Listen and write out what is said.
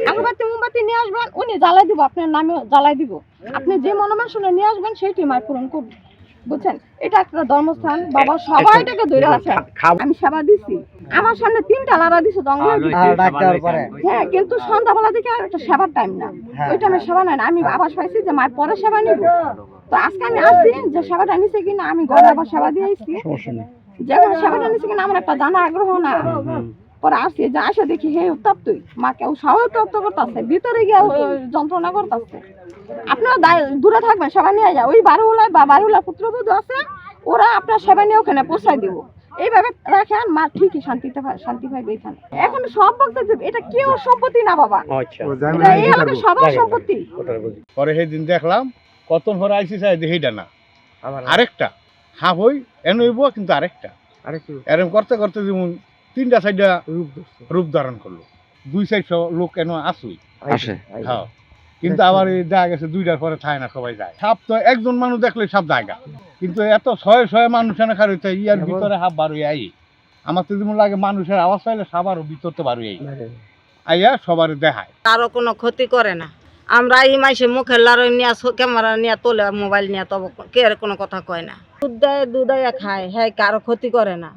আগরবাতি মোমবাতি নিয়ে আসবেন, উনি জ্বালাই দিব, আপনার নামে জ্বালাই দিব। আপনি যে মনোবাসনা নিয়ে আসবেন সেইটি মায় পূরণ করবেন, বুঝছেন? এটা একটা ধর্মস্থান, বাবা সবাইটাকে ধরে আছে। আমি সেবা দিছি, আমার সামনে 3টা লাড়া দিছে জঙ্গলে। হ্যাঁ, কিন্তু সন্ধ্যাবেলা থেকে আর একটা সেবার টাইম না, ওই টাইমে সেবা নাই না। আমি আবাস পাইছি যে মায়ের পরে সেবা নিব, তো আজকে আমি আসছি যে সেবাটা নিছে কিনা, আমি ঘরে আবার সেবা দিয়ে আসছি। যেখানে সেবাটা নিছে কিনা আমার একটা জানা আগ্রহ না, পরে আসছি যে আসে দেখি হে উত্তপ্তই মাকে সবাই উত্তপ্ত করতেছে, ভিতরে গিয়ে যন্ত্রণা করতেছে। আপনারা দূরে থাকবেন, সেবা নিয়ে যায়। ওই বারুলায় বা বারুলার পুত্রবধূ আছে, ওরা আপনার সেবা নিয়ে ওখানে পৌঁছায় দিব। এইভাবে রাখেন, মা ঠিকই শান্তি পাইবে এখানে। এখন সব বলতে এটা কেউ সম্পত্তি না বাবা, এই আমাদের সবার সম্পত্তি। পরে সেদিন দেখলাম কতক্ষণ পরে আইসি চাই সেইটা না, আরেকটা হাফ হই এন হইব, কিন্তু আরেকটা এরকম করতে করতে যেমন 3টা 4টা রূপ ধারণ করলো। 2-400 লোক এন আসুই আসে। হ্যাঁ, কিন্তু আবার এই দেখা গেছে 2টার পরে থাকে না, সবাই যায়। সাপ তো একজন মানুষ দেখলে সব জায়গা, কিন্তু এত শয়ে মানুষ এনে খার হইতে ইয়ার ভিতরে হাফ বার হয়ে আই। আমার তো যেমন লাগে মানুষের আওয়াজ পাইলে সাবারও ভিতরতে বার হয়ে আইয়া সবার দেখায়। কারো কোনো ক্ষতি করে না। আমরা এই মাসে মুখের লাড়ই নিয়ে ক্যামেরা নিয়ে তোলে, মোবাইল নিয়ে, তবে কে কোনো কথা কয় না। দুধ দেয়, দুধ খায়, হ্যাঁ, কারো ক্ষতি করে না।